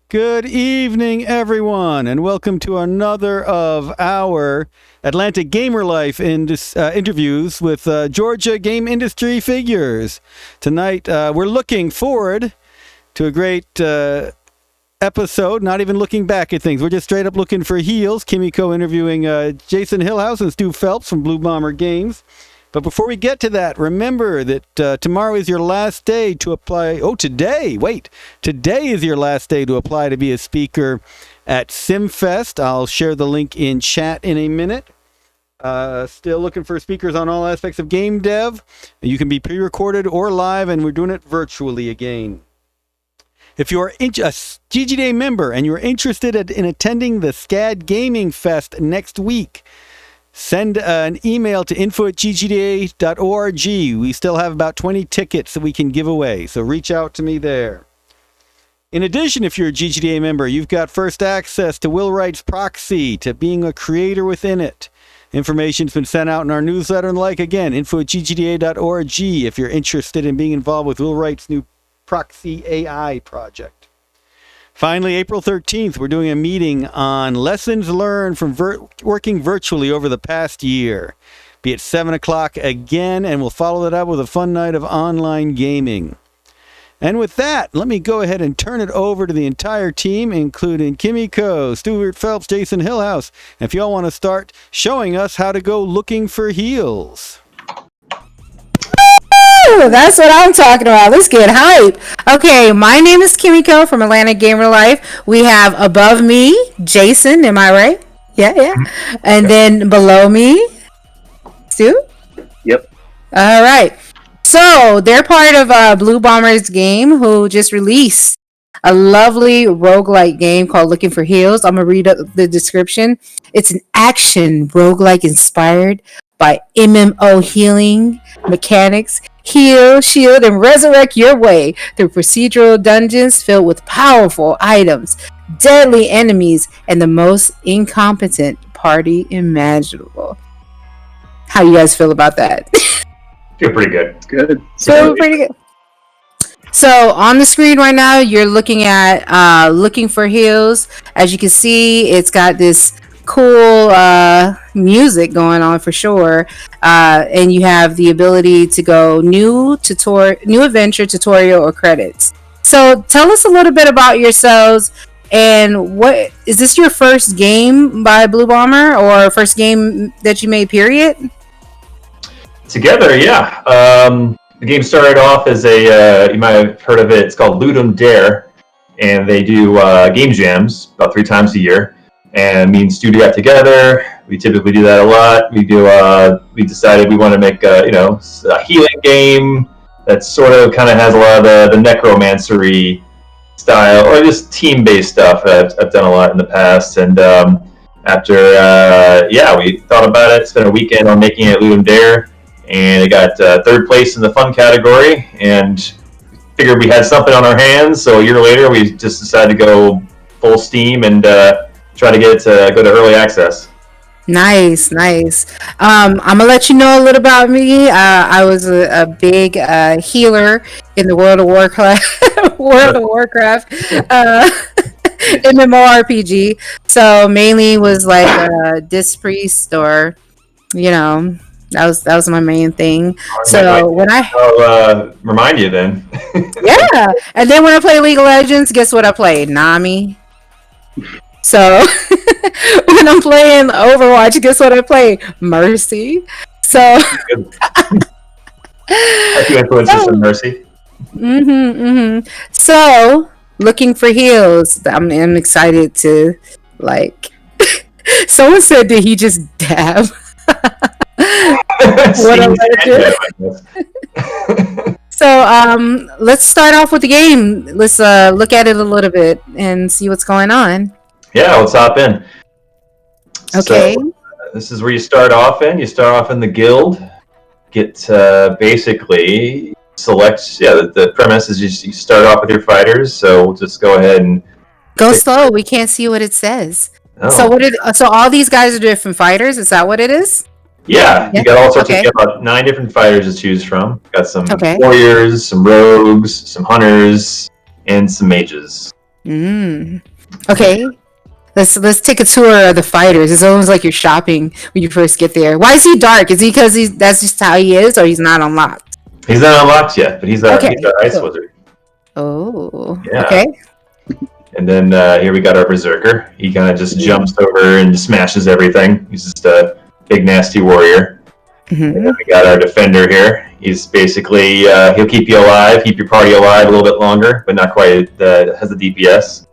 Good evening, everyone, and welcome to another of our Atlantic Gamer Life interviews with Georgia game industry figures. Tonight, we're looking forward to a great episode, not even looking back at things. We're just straight up looking for heels. Kimmiko interviewing Jason Hillhouse and Stu Phelps from Blue Bomber Games. But before we get to that, remember that tomorrow is your last day to apply. Oh, today is your last day to apply to be a speaker at SimFest. I'll share the link in chat in a minute. Still looking for speakers on all aspects of game dev. You can be pre-recorded or live, and we're doing it virtually again. If you're a GGDA member and you're interested in attending the SCAD Gaming Fest next week, send an email to info@ggda.org. We still have about 20 tickets that we can give away, so reach out to me there. In addition, if you're a GGDA member, you've got first access to Will Wright's proxy, to being a creator within it. Information's been sent out in our newsletter and again, info@ggda.org if you're interested in being involved with Will Wright's new proxy AI project. Finally, April 13th, we're doing a meeting on lessons learned from working virtually over the past year. Be at 7 o'clock again, and we'll follow that up with a fun night of online gaming. And with that, let me go ahead and turn it over to the entire team, including Kimmiko, Stu Phelps, Jason Hillhouse. If y'all want to start showing us how to go looking for heels. That's what I'm talking about. Let's get hype. Okay, my name is Kimmiko from Atlantic Gamer Life. We have above me, Jason. Am I right? Yeah. And then below me, Stu? Yep. All right. So they're part of Blue Bomber's game, who just released a lovely roguelike game called Looking for Heels. I'm going to read up the description. It's an action roguelike inspired by MMO healing mechanics. Heal, shield, and resurrect your way through procedural dungeons filled with powerful items, deadly enemies, and the most incompetent party imaginable. How do you guys feel about that? Feel pretty good. Good. Feel pretty good. So on the screen right now, you're looking at Looking for Heels. As you can see, it's got this cool music going on for sure, and you have the ability to go new adventure, tutorial, or credits. So tell us a little bit about yourselves, and what is this your first game by Blue Bomber, or first game that you made, period? Together, yeah. The game started off as you might have heard of it, it's called Ludum Dare, and they do game jams about 3 times a year. And me and Stu got together. We typically do that a lot. We decided we want to make a healing game that sort of kind of has a lot of the necromancery style, or just team-based stuff that I've done a lot in the past. And after we thought about it, spent a weekend on making it Ludum Dare, and it got 3rd place in the fun category. And figured we had something on our hands. So a year later, we just decided to go full steam and try to get it to go to early access. Nice. I'm gonna let you know a little about me. I was a big healer in the World of Warcraft MMORPG. So mainly was like Disc Priest, or that was my main thing. So when I'll remind you then. Yeah, and then when I play League of Legends, guess what I play? Nami. So when I'm playing Overwatch, guess what I play? Mercy. So a few influences from Mercy. So Looking for Heels. I'm excited to someone said, did he just dab? What am I do? So let's start off with the game. Let's look at it a little bit and see what's going on. Yeah, let's hop in. Okay. So, this is where you start off in. You start off in the guild. Get basically select. Yeah, the premise is you start off with your fighters. So we'll just go ahead and go slow. We can't see what it says. Oh. So all these guys are different fighters. Is that what it is? Yeah, you got all sorts of. You got about 9 different fighters to choose from. Got some warriors, some rogues, some hunters, and some mages. Okay. Let's take a tour of the fighters. It's almost like you're shopping when you first get there. Why is he dark? Is he because that's just how he is, or he's not unlocked? He's not unlocked yet, but he's our ice cool. wizard. Oh, Yeah. okay. And then here we got our berserker. He kind of just jumps over and smashes everything. He's just a big nasty warrior. And then we got our defender here. He's basically he'll keep you alive, keep your party alive a little bit longer, but not quite has the DPS.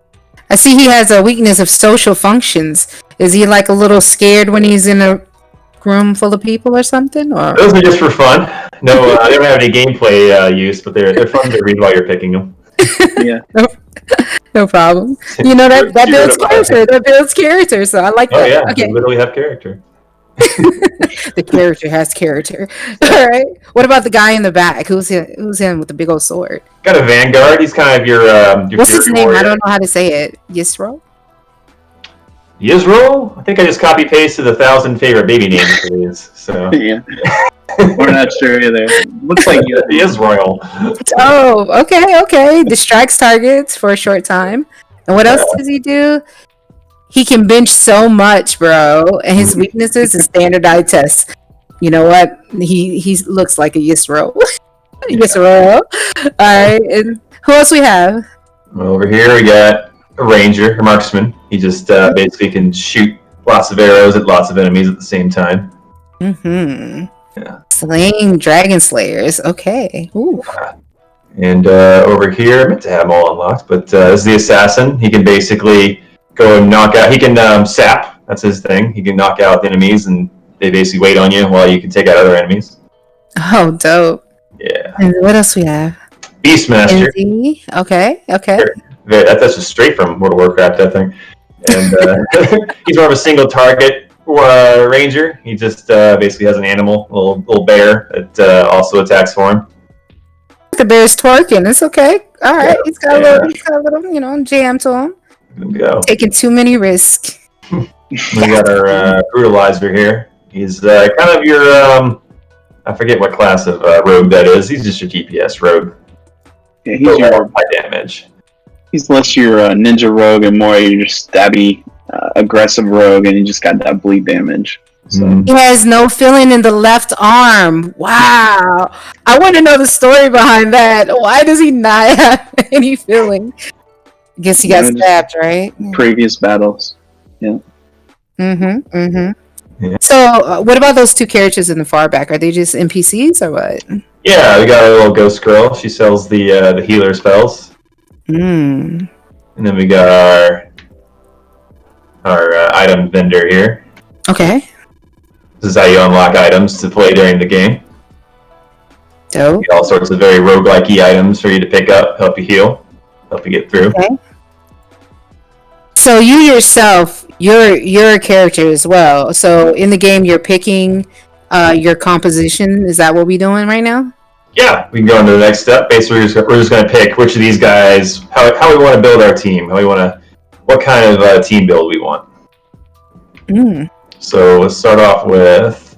I see he has a weakness of social functions. Is he like a little scared when he's in a room full of people or something? Or those are just for fun. No, they don't have any gameplay use, but they're fun to read while you're picking them. Yeah. No problem. You know that builds character. That builds character. So I like that. Oh yeah, okay. they literally have character. The character has character. All right. What about the guy in the back? Who's him with the big old sword? Got a vanguard. He's kind of your what's his name? warrior. I don't know how to say it. Yisro? Yisro? I think I just copy pasted 1,000 favorite baby names for these. So Yeah. We're not sure either. Looks like Yisroel. Oh, okay. Distracts targets for a short time. And what else does he do? He can bench so much, bro. And his weaknesses is standardized tests. You know what? He looks like a Yisro. Yisro. All right. And who else we have? Over here we got a ranger, a marksman. He just basically can shoot lots of arrows at lots of enemies at the same time. Yeah. Slaying dragon slayers. Okay. Ooh. And over here, I meant to have them all unlocked, but this is the assassin. He can basically go and knock out. He can sap. That's his thing. He can knock out enemies, and they basically wait on you while you can take out other enemies. Oh, dope. Yeah. And what else we have? Beastmaster. Okay. That's just straight from World of Warcraft, I think. And he's more of a single target ranger. He just basically has an animal, a little bear that also attacks for him. The bear's twerking. It's okay. All right. He's got a little, jam to him. There we go. Taking too many risks. We got our brutalizer here. He's kind of your I forget what class of rogue that is. He's just your DPS rogue. Yeah, he's your high damage. He's less your ninja rogue and more your stabby, aggressive rogue, and he just got that bleed damage. So. He has no feeling in the left arm. Wow. I want to know the story behind that. Why does he not have any feeling? I guess he got stabbed, right? Previous battles. Yeah. Yeah. So, what about those two characters in the far back? Are they just NPCs or what? Yeah, we got a little ghost girl. She sells the healer spells. And then we got our item vendor here. Okay. This is how you unlock items to play during the game. Dope. All sorts of very roguelike-y items for you to pick up, help you heal, help you get through. Okay. So you yourself, you're a character as well. So in the game, you're picking your composition. Is that what we're doing right now? Yeah, we can go into the next step. Basically, we're just going to pick which of these guys, how we want to build our team, what kind of team build we want. So let's start off with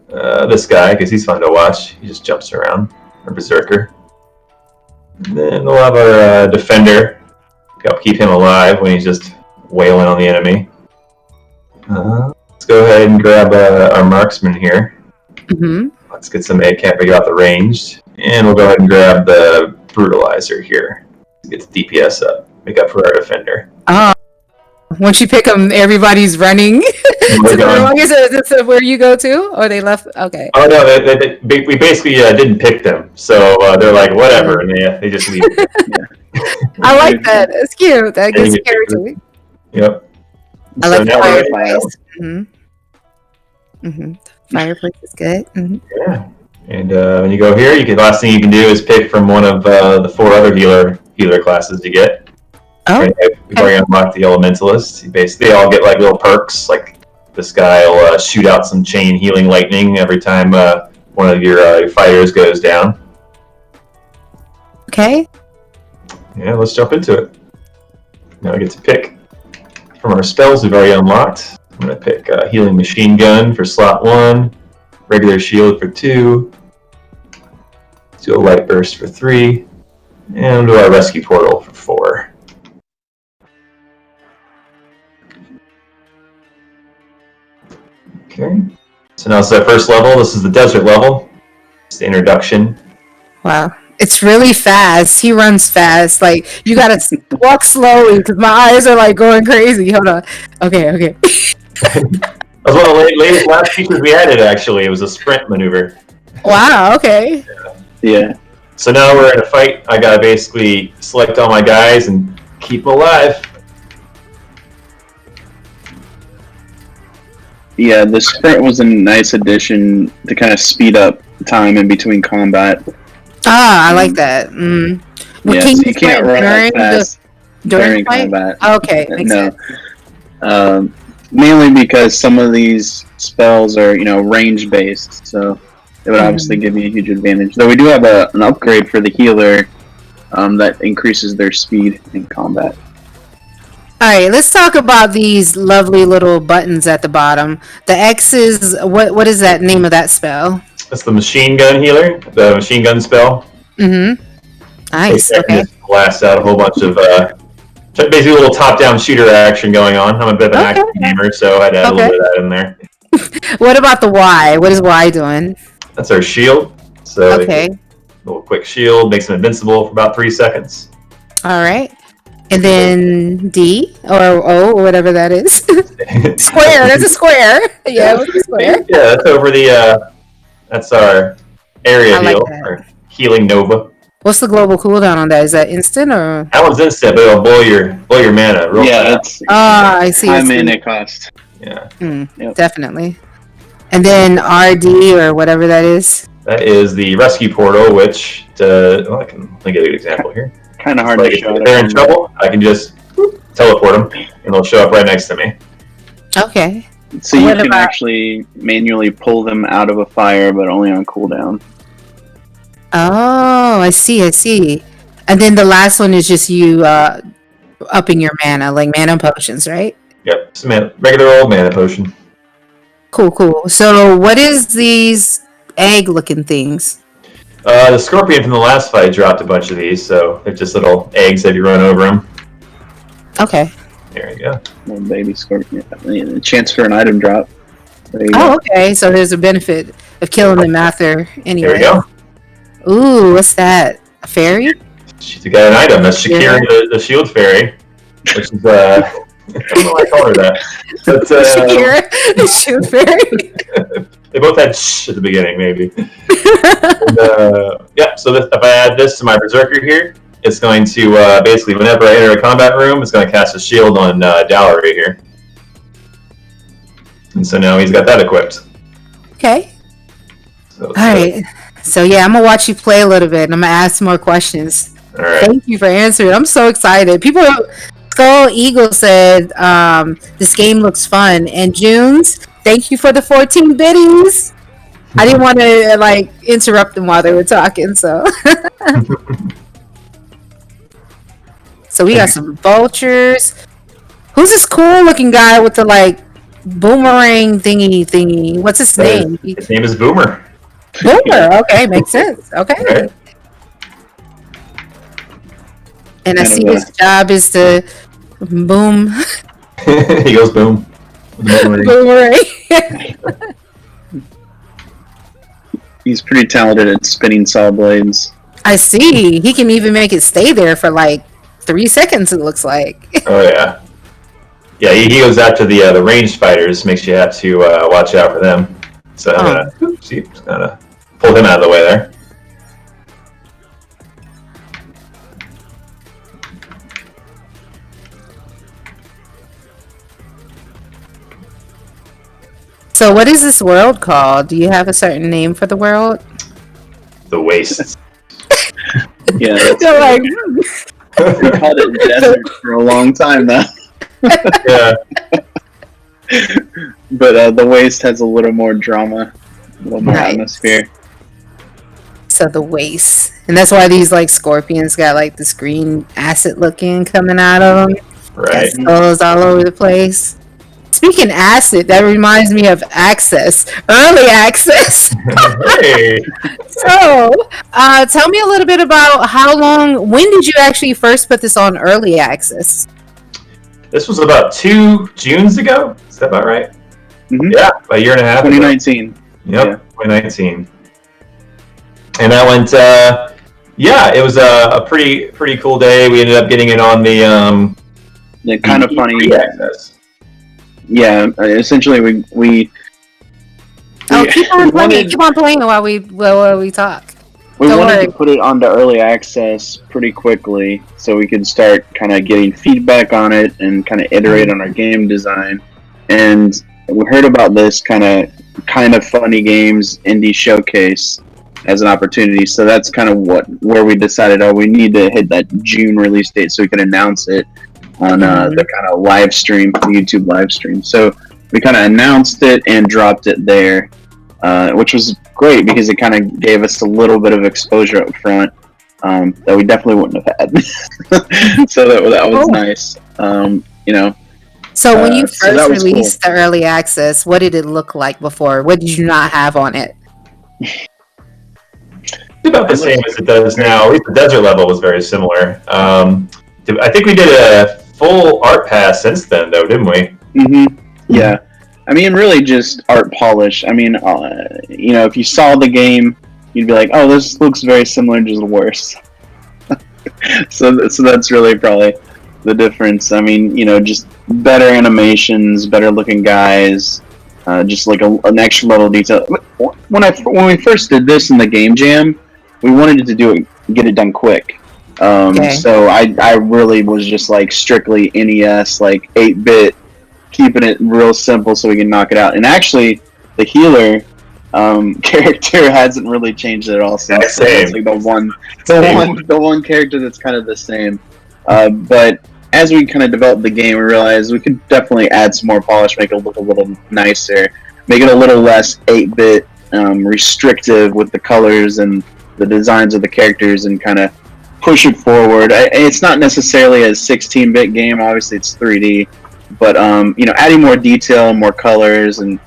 this guy, because he's fun to watch. He just jumps around, our berserker. And then we'll have our defender. Help keep him alive when he's just wailing on the enemy. Let's go ahead and grab our marksman here. Let's get some egg, can't figure out the ranged. And we'll go ahead and grab the brutalizer here to get the DPS up. Make up for our defender. Once you pick them, everybody's running. So where you go to? Or they left? Okay. Oh no, we basically didn't pick them, so they're like whatever, and they just leave. I like that. It's cute. That gives character. Yep. I like the fireplace. Fireplace is good. Yeah. And when you go here, last thing you can do is pick from one of the 4 other healer classes you get. We've already unlocked the elementalist. They all get like little perks. Like this guy will shoot out some chain healing lightning every time one of your fighters goes down. Okay. Yeah, let's jump into it. Now I get to pick from our spells we've already unlocked. I'm going to pick healing machine gun for slot 1, regular shield for 2, do a light burst for 3, and do our rescue portal for 4. Okay. So now it's the first level. This is the desert level. It's the introduction. Wow. It's really fast. He runs fast. Like, you gotta walk slowly because my eyes are like going crazy. Hold on. Okay. That was one of the latest last features we added, actually. It was a sprint maneuver. Wow, okay. Yeah. So now we're in a fight. I gotta basically select all my guys and keep them alive. Yeah, the sprint was a nice addition to kind of speed up time in between combat. Ah, I like that. Mm. Well, Yeah, can so you you can't run that fast during during the fight? combat. Okay, makes No. sense. Mainly because some of these spells are, range based, so it would obviously give you a huge advantage. Though we do have an upgrade for the healer that increases their speed in combat. All right, let's talk about these lovely little buttons at the bottom. The X is what is that name of that spell? That's the machine gun healer, the machine gun spell. Mm-hmm. Nice. Okay. Just blast out a whole bunch of basically a little top-down shooter action going on. I'm a bit of an action gamer, so I'd add a little bit of that in there. What about the Y? What is Y doing? That's our shield. So Okay. a little quick shield makes them invincible for about 3 seconds. All right. And then D or O or whatever that is. Square. That's a square. Yeah, what's a square? Yeah, that's over the. That's our area I like heal, that. or healing nova. What's the global cooldown on that? Is that instant or? That one's instant, but it'll blow your mana real fast. That's I see. high mana cost. Yeah. Yep. Definitely. And then RD or whatever that is. That is the rescue portal, which I can let me get a good example here. Kind of hard Like to if show. they're in trouble, I can just teleport them, and they'll show up right next to me. Okay. So you What can about- actually manually pull them out of a fire, but only on cooldown. Oh, I see. And then the last one is just you upping your mana, like mana potions, right? Yep, just a regular old mana potion. Cool. So what is these egg-looking things? The scorpion from the last fight dropped a bunch of these, so they're just little eggs that you run over them. Okay. There you go. Little baby scorpion. A chance for an item drop. There you Oh, go. okay. So there's a benefit of killing them after anyway. There we go. Ooh, what's that? A fairy? She's got an item. That's Shakira, the shield fairy, which is I don't know why I call her that. But, Shakira, the shield fairy. they both had shh at the beginning, maybe. And, yeah, so if I add this to my berserker here, it's going to basically, whenever I enter a combat room, it's going to cast a shield on Dowry here. And so now he's got that equipped. Okay. So, All right. So yeah, I'm gonna watch you play a little bit, and I'm gonna ask some more questions. All right. Thank you for answering. I'm so excited. People, Skull Eagle said this game looks fun. And Junes, thank you for the 14 biddies. I didn't want to interrupt them while they were talking, so. So we got some vultures. Who's this cool looking guy with the boomerang thingy? What's his name? His name is Boomer. Boomer. Okay, makes sense. Okay. Right. And I Kind see of his job is to boom. He goes boom. With the Boomerang. He's pretty talented at spinning saw blades. I see. He can even make it stay there for 3 seconds, it looks like. Oh yeah. Yeah, he goes after the ranged fighters. Makes you have to watch out for them. So I'm gonna pull him out of the way there. So what is this world called? Do you have a certain name for the world? The waste. Yeah, that's They're like, we called it desert for a long time now. Yeah. But the waste has a little more drama, a little more Nice. atmosphere. so the waste. And that's why these scorpions got this green acid looking coming out of them. Right. Skulls all over the place. Speaking acid, that reminds me of Access, early access. Hey. So, tell me a little bit about when did you actually first put this on early access? This was about 2 Junes ago. Is that about right? Yeah, about a year and a half. 2019. Yep, Yeah. 2019. And that went. It was a pretty cool day. We ended up getting it on the Kind of funny. Access. Yeah, essentially we keep on playing. Keep on playing while we talk. We Don't wanted worry. to put it onto early access pretty quickly so we could start kind of getting feedback on it and kind of iterate on our game design. And we heard about this kind of funny games indie showcase as an opportunity. So that's kind of where we decided, we need to hit that June release date so we can announce it on the kind of live stream, YouTube live stream. So we kind of announced it and dropped it there, which was great because it kind of gave us a little bit of exposure up front that we definitely wouldn't have had. So that was nice. So when you first released cool. the early access, what did it look like before? What did you not have on it? It's about the same as it does now. At least the desert level was very similar. I think we did a full art pass since then, though, didn't we? Mm-hmm. Yeah. I mean, really just art polish. I mean, if you saw the game, you'd be like, oh, this looks very similar, just worse. so that's really probably the difference. I mean, just better animations, better looking guys, just like an extra level of detail. When we first did this in the game jam, we wanted to get it done quick. So I really was just like strictly NES, like 8-bit, keeping it real simple so we can knock it out. And actually, the healer character hasn't really changed at all since. It's like the one character that's kind of the same. But as we kind of developed the game, we realized we could definitely add some more polish, make it look a little nicer, make it a little less 8-bit restrictive with the colors and the designs of the characters, and kind of push it forward. It's not necessarily a 16-bit game. Obviously, it's 3D. But adding more detail, more colors, and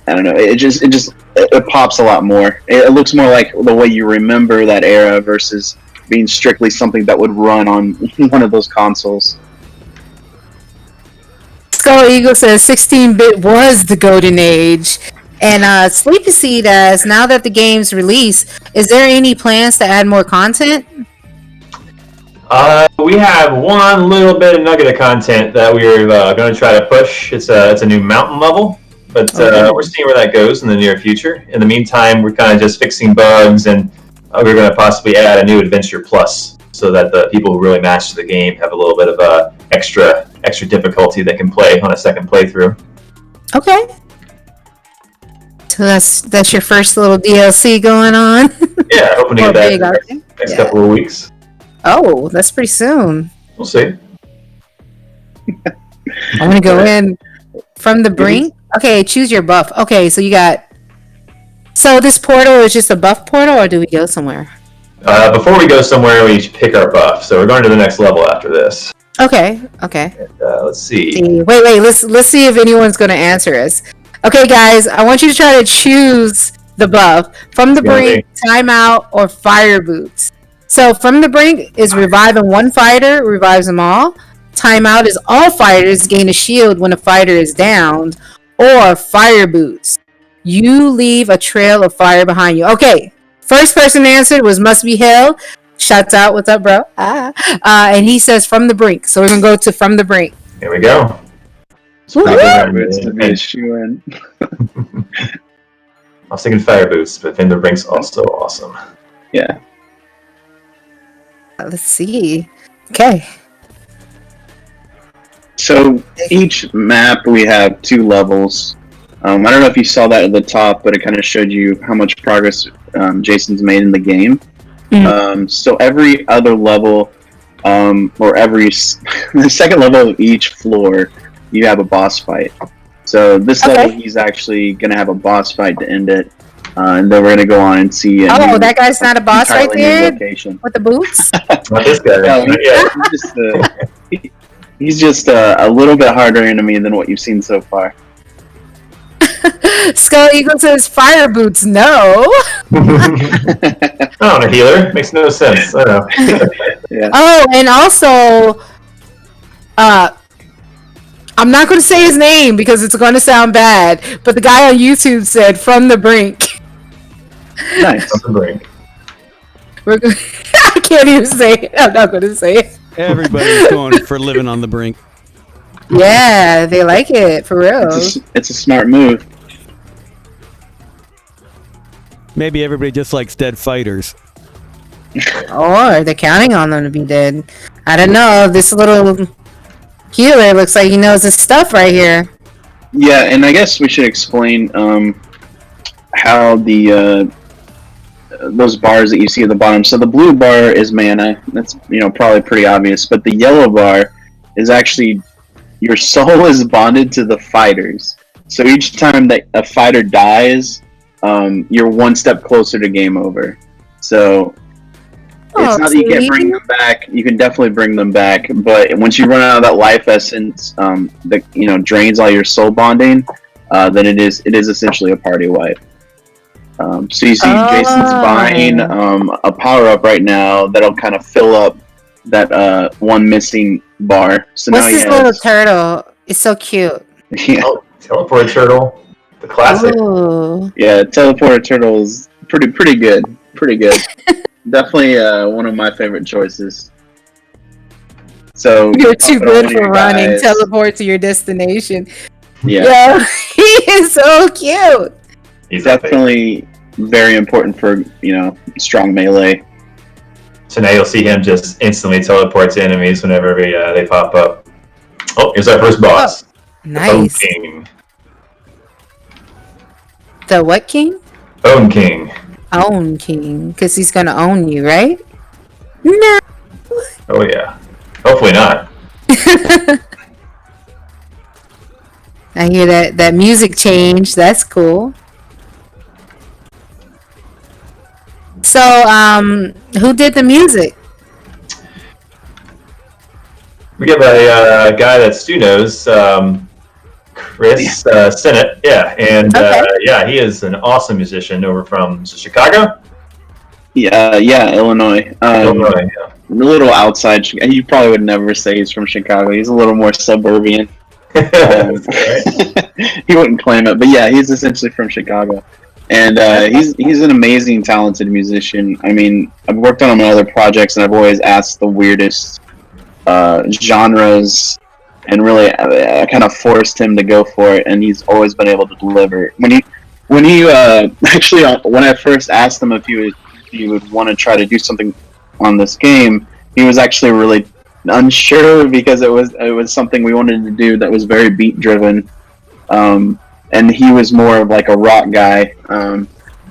I don't know, it pops a lot more. It looks more like the way you remember that era versus being strictly something that would run on one of those consoles. Skull Eagle says 16-bit was the golden age. And Sleepy Seed asks, now that the game's released, is there any plans to add more content? We have one little bit of nugget of content that we're going to try to push. It's a new mountain level, but we're seeing where that goes in the near future. In the meantime, we're kind of just fixing bugs, and we're going to possibly add a new Adventure Plus so that the people who really master the game have a little bit of extra difficulty they can play on a second playthrough. Okay. So that's your first little DLC going on? Yeah, hoping to get that in the next couple of weeks. Oh, that's pretty soon. We'll see. I'm going to go in from the brink. Okay, choose your buff. Okay, so you got... So this portal is just a buff portal, or do we go somewhere? Before we go somewhere, we should pick our buff. So we're going to the next level after this. Okay. And, let's see. Wait. Let's see if anyone's going to answer us. Okay, guys, I want you to try to choose the buff. From the brink, timeout, or fire boots. So from the brink is reviving one fighter, revives them all. Timeout is all fighters gain a shield when a fighter is downed. Or fire boots. You leave a trail of fire behind you. Okay, first person answered was Must Be Hell. Shouts out, what's up, bro? And he says from the brink. So we're going to go to from the brink. Here we go. Fire boots to be a shoe-in. I was thinking fire boots, but then the brink's also awesome. Yeah. Let's see. Okay. So each map we have 2 levels. I don't know if you saw that at the top, but it kind of showed you how much progress Jason's made in the game. Mm-hmm. So every other level, or the second level of each floor, you have a boss fight. So this level, he's actually going to have a boss fight to end it. And then we're going to go on and see. That guy's not a boss right there? With the boots? Not this guy. No, he's just a little bit harder enemy than what you've seen so far. Skull Eagle says fire boots, no. Oh, a healer? Makes no sense. I know. Yeah. Oh, and also, I'm not going to say his name because it's going to sound bad, but the guy on YouTube said "From the Brink." Nice. On the brink. I can't even say it. I'm not going to say it. Everybody's going for living on the brink. Yeah, they like it for real. It's a smart move. Maybe everybody just likes dead fighters. Or they're counting on them to be dead. I don't know. This little healer looks like he knows his stuff right here. Yeah, and I guess we should explain how the those bars that you see at the bottom. So the blue bar is mana. That's probably pretty obvious. But the yellow bar is actually your soul is bonded to the fighters. So each time that a fighter dies, you're one step closer to game over. So it's not that you can't bring them back. You can definitely bring them back, but once you run out of that life essence, that drains all your soul bonding, then it is essentially a party wipe. So you see, Jason's buying a power up right now that'll kind of fill up that one missing bar. So what's now this little turtle? It's so cute. Yeah, Teleport turtle, the classic. Ooh. yeah, teleporter turtle is pretty good. Pretty good. Definitely one of my favorite choices. So You're too pop it on good one of for your running. guys. Teleport to your destination. Yeah, Yo, he is so cute. He's epic. definitely very important for strong melee. So now you'll see him just instantly teleport to enemies whenever they pop up. Oh, here's our first boss. Nice. Bone King. The what king? Bone King. Own king, because he's gonna own you, right? No. Oh yeah. Hopefully not. I hear that music change. That's cool. So, who did the music? We have a guy that Stu knows, Chris Sennett. Yeah, and Okay. he is an awesome musician over from Chicago. Yeah, Illinois. Illinois. Yeah. A little outside. You probably would never say he's from Chicago. He's a little more suburban. That's right. He wouldn't claim it, but yeah, he's essentially from Chicago, and he's an amazing, talented musician. I mean, I've worked on him on other projects, and I've always asked the weirdest genres, and really, I kind of forced him to go for it, and he's always been able to deliver. When he actually, when I first asked him if he would want to try to do something on this game, he was actually really unsure because it was something we wanted to do that was very beat driven, and he was more of like a rock guy.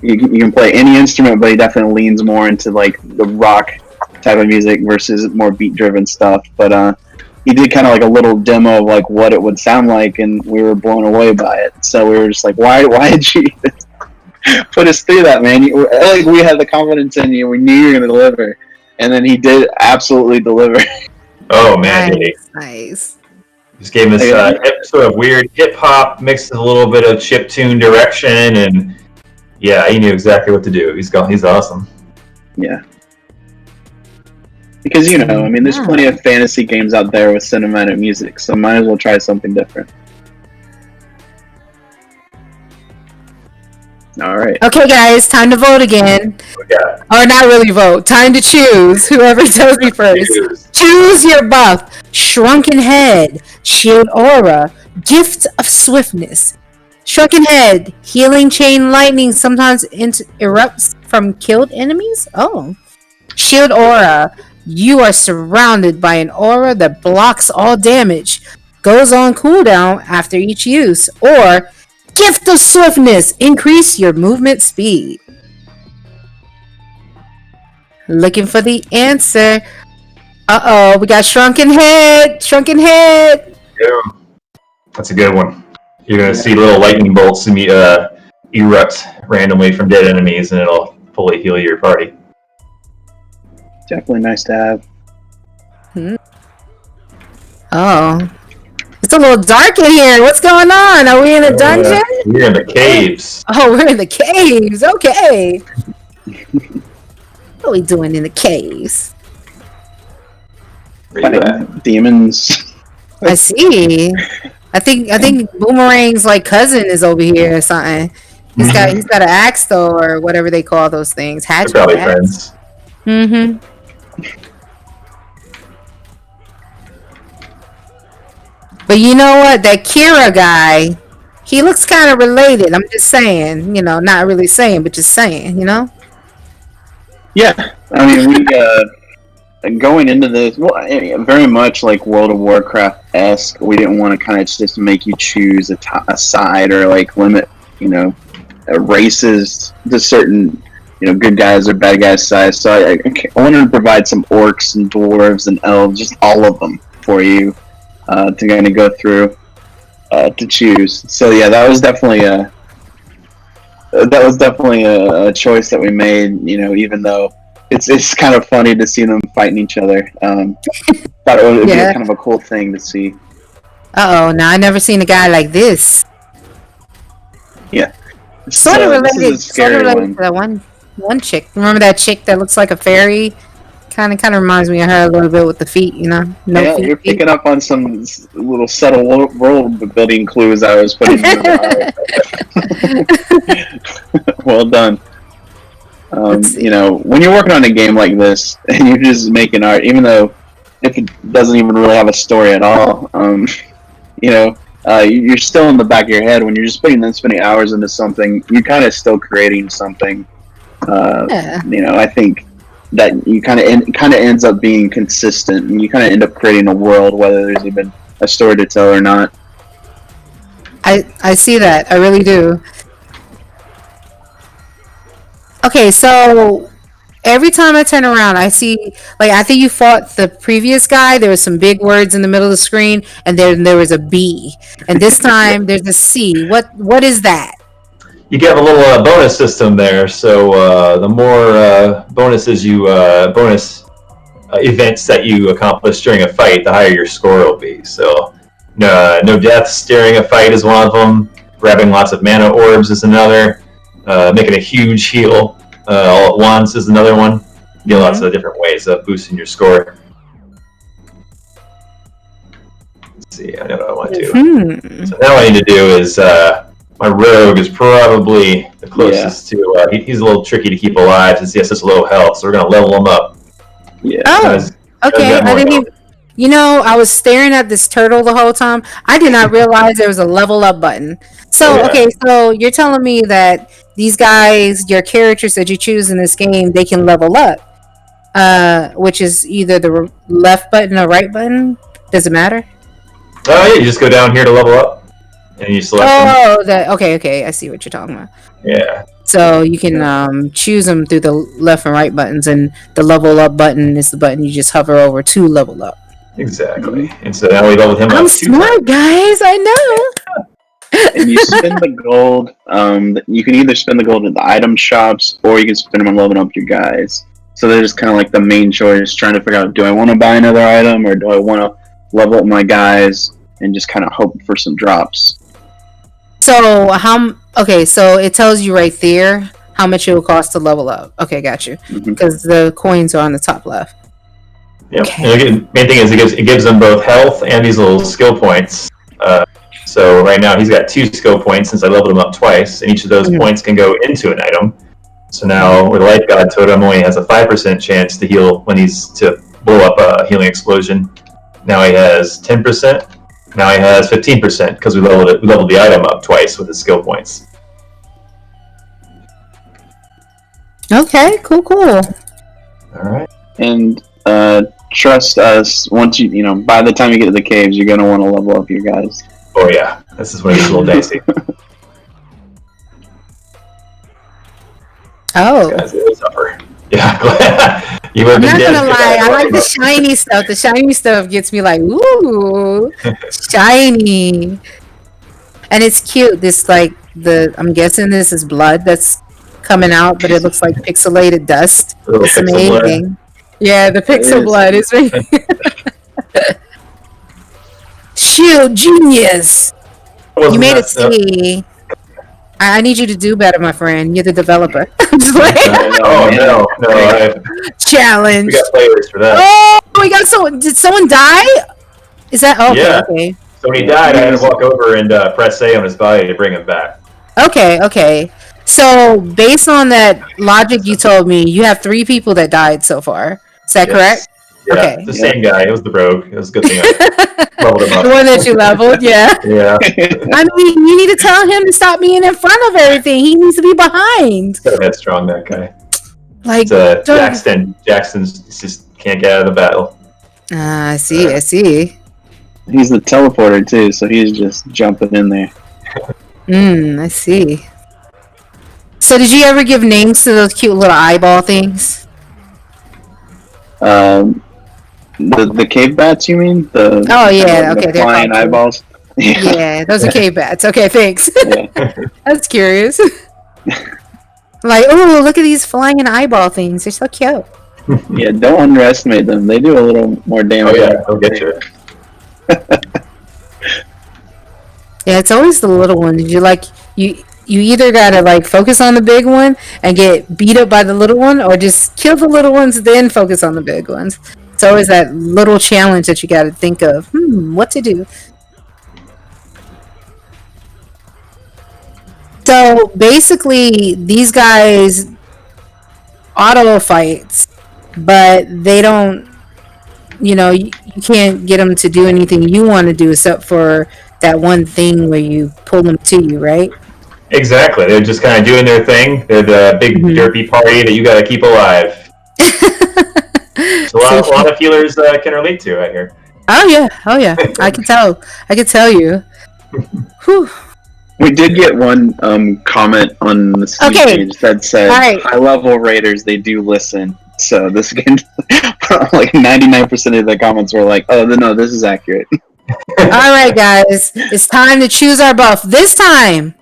You can play any instrument, but he definitely leans more into like the rock type of music versus more beat driven stuff. But he did kind of like a little demo of like what it would sound like, and we were blown away by it. So we were just like, why did you put us through that, man? Like, we had the confidence in you. We knew you were going to deliver, and then he did absolutely deliver. Oh man, did he? Nice. Just gave us sort of weird hip hop mixed with a little bit of chiptune direction, and yeah, he knew exactly what to do. He's awesome. Yeah. Because, I mean, there's plenty of fantasy games out there with cinematic music, so might as well try something different. Alright. Okay, guys, time to vote again. Yeah. Or not really vote. Time to choose. Whoever tells me first. Choose your buff. Shrunken Head. Shield Aura. Gift of Swiftness. Shrunken Head. Healing Chain Lightning sometimes erupts from killed enemies. Oh. Shield Aura. You are surrounded by an aura that blocks all damage. Goes on cooldown after each use. Or Gift of Swiftness. Increase your movement speed. Looking for the answer. Uh-oh, we got Shrunken Head. Shrunken Head. Yeah. That's a good one. You're going to see little lightning bolts erupt randomly from dead enemies, and it'll fully heal your party. Definitely nice to have. Oh. It's a little dark in here. What's going on? Are we in a dungeon? We're in the caves. Oh, we're in the caves. Okay. What are we doing in the caves? Where you at? Demons. I see. I think Boomerang's like cousin is over here or something. He's got an axe though, or whatever they call those things. They're Hatchet probably axe. friends. Mm-hmm. But you know what? That Kira guy, he looks kind of related. I'm just saying, not really saying, but just saying, Yeah, I mean, going into this, well, very much like World of Warcraft-esque. We didn't want to kind of just make you choose a side or like limit, races to certain, good guys or bad guys size. So I wanted to provide some orcs and dwarves and elves, just all of them for you to kind of go through to choose. So yeah, that was definitely a choice that we made. Even though it's kind of funny to see them fighting each other. Thought it would be kind of a cool thing to see. Uh-oh, now I never seen a guy like this. Yeah. Sort of related to that one chick. Remember that chick that looks like a fairy? Kind of reminds me of her a little bit with the feet, feet. You're picking up on some little subtle world building clues I was putting in. Well done. When you're working on a game like this and you're just making art, even though if it doesn't even really have a story at all, you're still in the back of your head when you're just spending hours into something. You're kind of still creating something. I think that you kind of ends up being consistent, and you kind of end up creating a world, whether there's even a story to tell or not. I see that. I really do. Okay, so every time I turn around, I see, I think you fought the previous guy. There was some big words in the middle of the screen, and then there was a B. And this time, there's a C. What is that? You get a little bonus system there. So the more bonus events that you accomplish during a fight, the higher your score will be. So no deaths during a fight is one of them. Grabbing lots of mana orbs is another. Making a huge heal all at once is another one. You get lots of different ways of boosting your score. Let's see, I know what I want to. So now what I need to do is my rogue is probably the closest to. He's a little tricky to keep alive since he has such low health, so we're gonna level him up. Yeah. Okay. I didn't even. I was staring at this turtle the whole time. I did not realize there was a level up button. So, okay, so you're telling me that these guys, your characters that you choose in this game, they can level up, which is either the left button or right button? Does it matter? Oh, yeah, you just go down here to level up, and you select them. Okay, I see what you're talking about. Yeah. So you can choose them through the left and right buttons, and the level up button is the button you just hover over to level up. Exactly. And so now we leveled him up. I'm smart, guys. I know. And you spend the gold. You can either spend the gold at the item shops, or you can spend them on leveling up your guys. So they're just kind of like the main choice, trying to figure out: do I want to buy another item, or do I want to level up my guys and just kind of hope for some drops? So so it tells you right there how much it will cost to level up. Okay, got you. Because the coins are on the top left. Yep. Okay. And the main thing is it gives them both health and these little skill points. So right now he's got 2 skill points since I leveled him up twice, and each of those points can go into an item. So now with Life God Totem only has a 5% chance to heal when he's to blow up a healing explosion. Now he has 10%. Now he has 15% because we leveled the item up twice with his skill points. Okay, cool. All right. And trust us, once by the time you get to the caves, you're gonna want to level up your guys. Oh yeah, this is when it's a little dicey. Oh. Guys, it was upper. Yeah. I'm not gonna lie, I like the shiny stuff. The shiny stuff gets me like, ooh, shiny. And it's cute. This I'm guessing this is blood that's coming out, but it looks like pixelated dust. It's amazing. Yeah, the pixel blood is really Shoot, genius! You made it see. I need you to do better, my friend. You're the developer. No. Challenge. We got players for that. Oh, we got someone. Did someone die? Is that okay? Yeah. Okay. So when he died, I had to walk over and press A on his body to bring him back. Okay. So based on that logic you told me, you have 3 people that died so far. Is that correct? Yeah, Okay. it's the same guy. It was the rogue. It was a good thing I leveled him up. The one that you leveled, yeah. Yeah. I mean, you need to tell him to stop being in front of everything. He needs to be behind. So headstrong, that guy. Like Jackson's just can't get out of the battle. I see. He's the teleporter too, so he's just jumping in there. I see. So did you ever give names to those cute little eyeball things? The cave bats, you mean? The flying eyeballs. Yeah, those are cave bats. Okay, thanks. Yeah. That's curious. Like, oh, look at these flying eyeball things. They're so cute. Yeah, don't underestimate them. They do a little more damage. Oh yeah, they'll get you. Yeah, it's always the little ones. You either gotta like focus on the big one and get beat up by the little one, or just kill the little ones, then focus on the big ones. It's always that little challenge that you gotta think of. What to do. So basically, these guys auto fights, but they don't. You can't get them to do anything you want to do except for that one thing where you pull them to you, right? Exactly. They're just kind of doing their thing. They're the big derpy party that you got to keep alive. So a lot of healers can relate to right here. Oh yeah. I can tell you. Whew. We did get one comment on the Steam page that said, high level raiders, they do listen. So this again, like 99% of the comments were like, oh no, this is accurate. Alright guys, it's time to choose our buff. This time,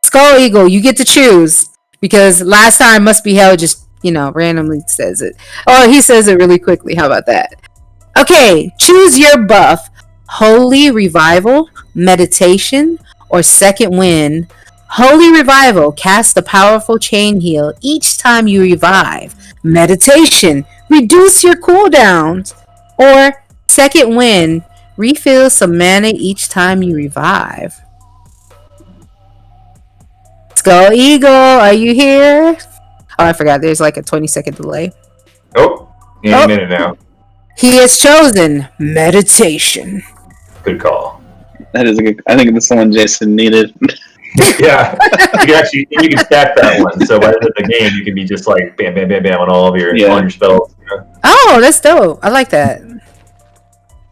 Skull Eagle, you get to choose. Because last time Must Be Hell just, randomly says it. Or he says it really quickly. How about that? Okay, choose your buff. Holy Revival, Meditation, or Second Wind. Holy Revival, cast a powerful chain heal each time you revive. Meditation, reduce your cooldowns. Or Second Wind, refill some mana each time you revive. Skull Eagle, are you here? Oh, I forgot. There's like a 20-second delay. Oh, a minute now. He has chosen meditation. Good call. That is a good. I think that's the one Jason needed. Yeah, you can stack that one. So by the end of the game, you can be just like bam, bam, bam, bam on all of your spells. Oh, that's dope. I like that.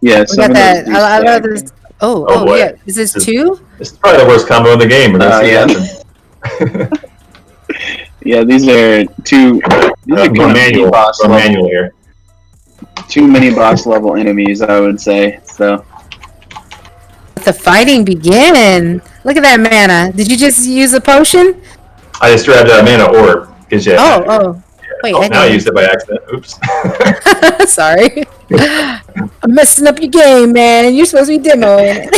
Yeah, we got that. I love this. Oh, yeah. Is this 2? This is probably the worst combo in the game. Yeah, these are 2. These are manual here. 2 mini boss level enemies, I would say. So. Let the fighting begin. Look at that mana. Did you just use a potion? I just grabbed a mana orb. Wait, now I used it by accident. Oops. Sorry. I'm messing up your game, man. You're supposed to be demoing.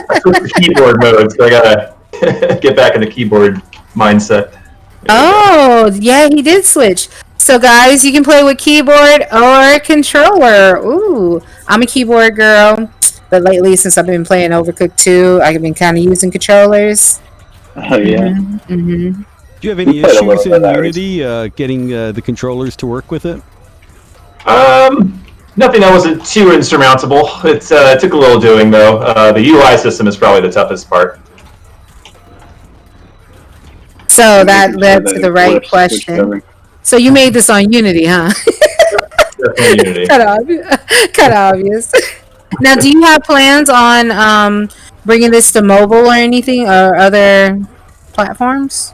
I switched to keyboard mode, so I gotta get back in the keyboard mindset. Oh, yeah, he did switch. So, guys, you can play with keyboard or controller. Ooh, I'm a keyboard girl. But lately, since I've been playing Overcooked 2, I've been kind of using controllers. Oh, yeah. Do you have any issues in Unity getting the controllers to work with it? Nothing that wasn't too insurmountable. It took a little doing, though. The UI system is probably the toughest part. So that led to the right question. So you made this on Unity, huh? Definitely Unity. Kind of obvious. Now, do you have plans on bringing this to mobile or anything, or other platforms?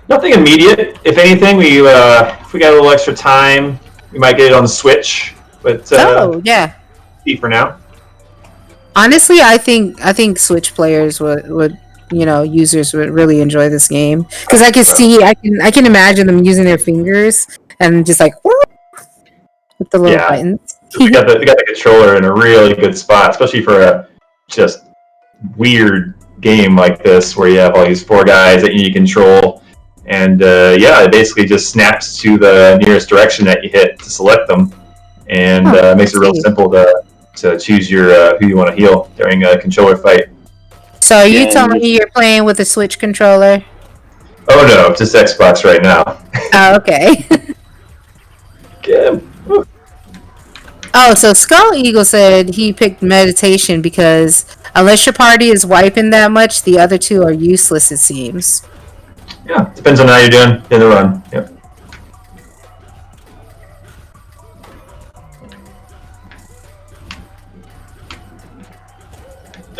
Nothing immediate. If anything, if we got a little extra time, we might get it on the Switch. But see for now. Honestly, I think Switch players would users would really enjoy this game, because I can imagine them using their fingers and just like with the little buttons. We got the controller in a really good spot, especially for a just weird game like this, where you have all these 4 guys that you need to control, and it basically just snaps to the nearest direction that you hit to select them, and makes it real simple to to choose your who you want to heal during a controller fight. So are you telling me you're playing with a Switch controller? Oh no, just Xbox right now. Oh, okay. Yeah. Oh, so Skull Eagle said he picked meditation because unless your party is wiping that much, the other two are useless, it seems. Yeah, depends on how you're doing in the run. Yep.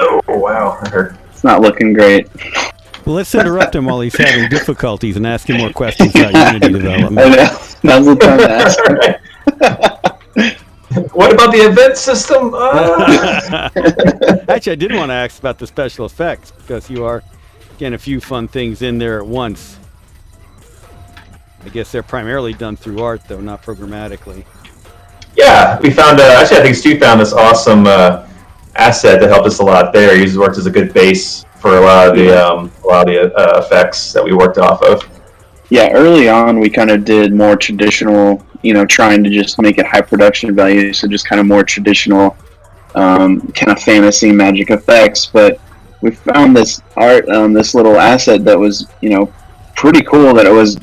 Oh wow, that hurt. It's not looking great. Well, let's interrupt him while he's having difficulties and ask him more questions about Unity development. I know. Now's the time to ask. What about the event system? Actually, I did want to ask about the special effects because you are getting a few fun things in there at once. I guess they're primarily done through art, though, not programmatically. Yeah, we found. Actually, I think Stu found this awesome asset that helped us a lot there. He worked as a good base for a lot of the effects that we worked off of. Yeah, early on we kind of did more traditional, trying to just make it high production value, so just kind of more traditional kind of fantasy magic effects. But we found this art, this little asset that was, pretty cool, that it was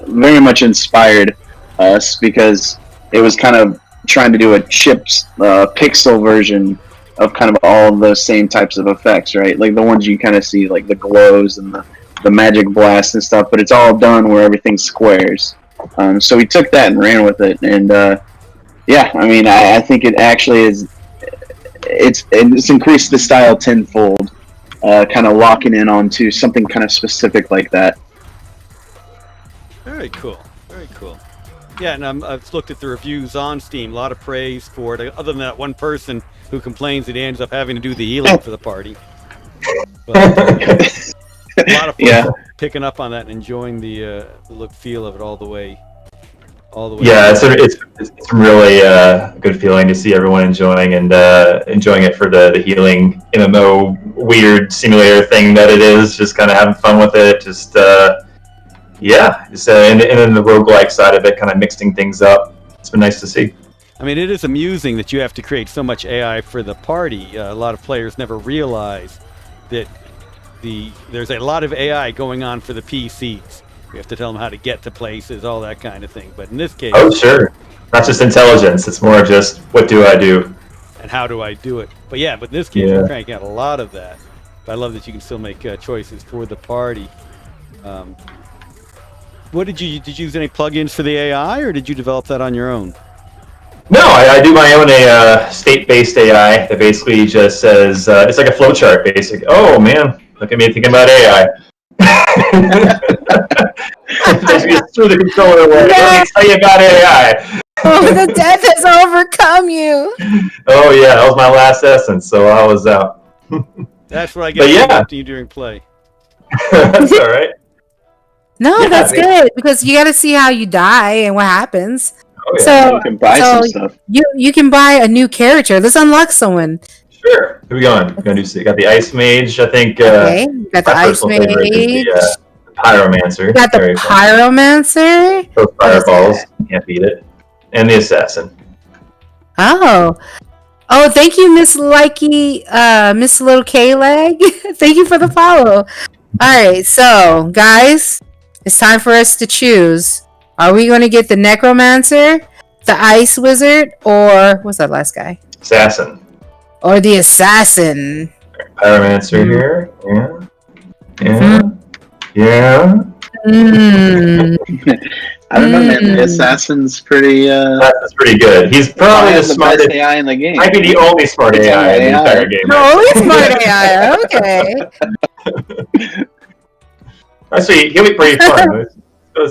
very much inspired us because it was kind of trying to do a chips pixel version of kind of all those same types of effects, right? Like the ones you kind of see, like the glows and the magic blast and stuff, but it's all done where everything's squares. So we took that and ran with it, and yeah, I mean, I think it actually is. It's increased the style tenfold, kind of locking in onto something kind of specific like that. Very cool. Very cool. Yeah, and I've looked at the reviews on Steam. A lot of praise for it. Other than that one person who complains that he ends up having to do the healing for the party. But, a lot of folks picking up on that and enjoying the look feel of it all the way. Yeah, it's really a good feeling to see everyone enjoying it for the healing MMO weird simulator thing that it is. Just kind of having fun with it. And then the roguelike side of it, kind of mixing things up. It's been nice to see. I mean, it is amusing that you have to create so much AI for the party. A lot of players never realize that there's a lot of AI going on for the PCs. We have to tell them how to get to places, all that kind of thing. But in this case... Oh, sure. Not just intelligence. It's more just, what do I do? And how do I do it? But in this case, you're cranking out a lot of that. But I love that you can still make choices for the party. What did you use any plugins for the AI, or did you develop that on your own? No, I do my own state-based AI that basically just says, it's like a flowchart, basic. Oh, man, look at me thinking about AI. Just threw the controller away. Let me tell you about AI. Oh, the death has overcome you. Oh, yeah, that was my last essence, so I was out. That's what I get after you during play. That's all right. No, that's good, because you got to see how you die and what happens. Oh, yeah. So you can buy some stuff. You can buy a new character. Let's unlock someone. Sure. Who we going? We're gonna do. Got the Ice Mage, I think. Okay, you got the Ice Mage. The Pyromancer. You got the Pyromancer. Those fireballs. Can't beat it. And the Assassin. Oh, thank you, Miss Likey, Miss Little K-Leg. Thank you for the follow. All right, so guys, it's time for us to choose. Are we going to get the Necromancer, the Ice Wizard, or what's that last guy? Assassin. Or the Assassin? Pyromancer here. Yeah. I don't know, man. The Assassin's pretty. That's pretty good. He's probably the smartest AI in the game. Might be the only smart AI in the entire game. The only smart AI. Okay. Actually, he'll be pretty fun.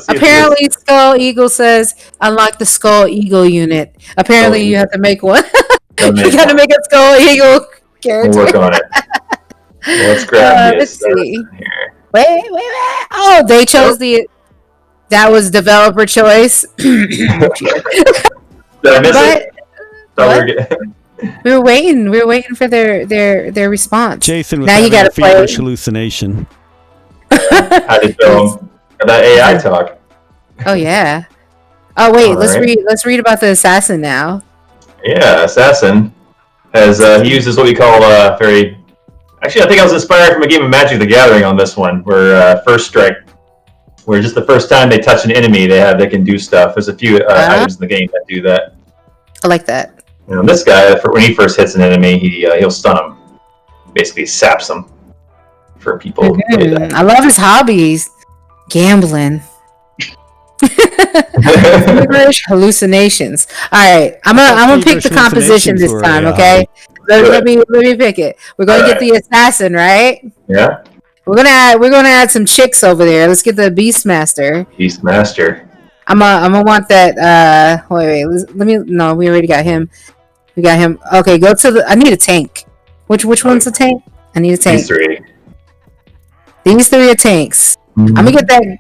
Apparently, Skull Eagle says unlock the Skull Eagle unit. Apparently, you have to make one. You got to make a Skull Eagle character. We'll work on it. Well, let's grab this. Let's see. Here. Wait. Oh, they chose that was developer choice. Did I miss it? We were waiting for their response. Jason was now having you gotta a feverish hallucination. I did show him that AI talk. Oh yeah. Oh wait, All right. let's read about the assassin now. Yeah, assassin has he uses what we call very. Actually, I think I was inspired from a game of Magic: The Gathering on this one, where First Strike, where just the first time they touch an enemy, they can do stuff. There's a few items in the game that do that. I like that. And this guy, when he first hits an enemy, he'll stun him, basically saps him. For people, I love his hobbies: gambling, hallucinations. All right, I'm gonna pick the composition this time. Okay, let me pick it. We're gonna get the assassin, right? Yeah. We're gonna add some chicks over there. Let's get the Beastmaster. Beastmaster. I'm gonna want that. Wait. Let me. No, we already got him. We got him. Okay, go to the. I need a tank. Which one's a tank? I need a tank. These three are tanks. Mm-hmm. I'm gonna get that.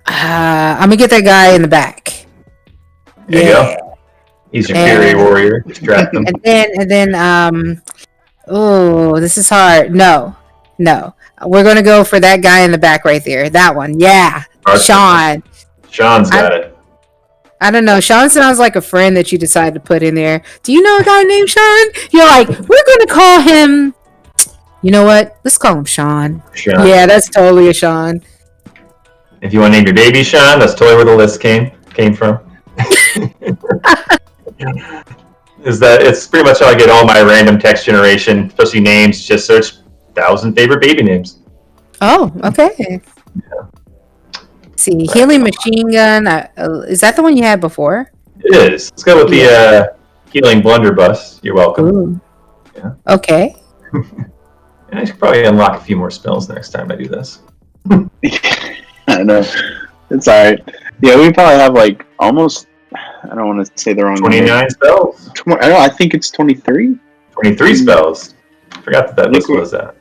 I'm gonna get that guy in the back. There you go. He's your fury warrior. Draft him. And then. Oh, this is hard. No. We're gonna go for that guy in the back right there. That one. Yeah. Sean. Sean's got it. I don't know. Sean sounds like a friend that you decided to put in there. Do you know a guy named Sean? You're like, we're gonna call him. You know what? Let's call him Sean. Yeah, that's totally a Sean. If you want to name your baby Sean, that's totally where the list came from. It's pretty much how I get all my random text generation, especially names. Just search 1,000 favorite baby names. Oh, okay. Yeah. See, healing machine gun. Is that the one you had before? It is. Let's go with the healing blunderbuss. You're welcome. Ooh. Yeah. Okay. And I should probably unlock a few more spells next time I do this. I know. It's alright. Yeah, we probably have like almost, I don't want to say the wrong 29 spells. I think it's 23. 23 spells. I forgot that list was that.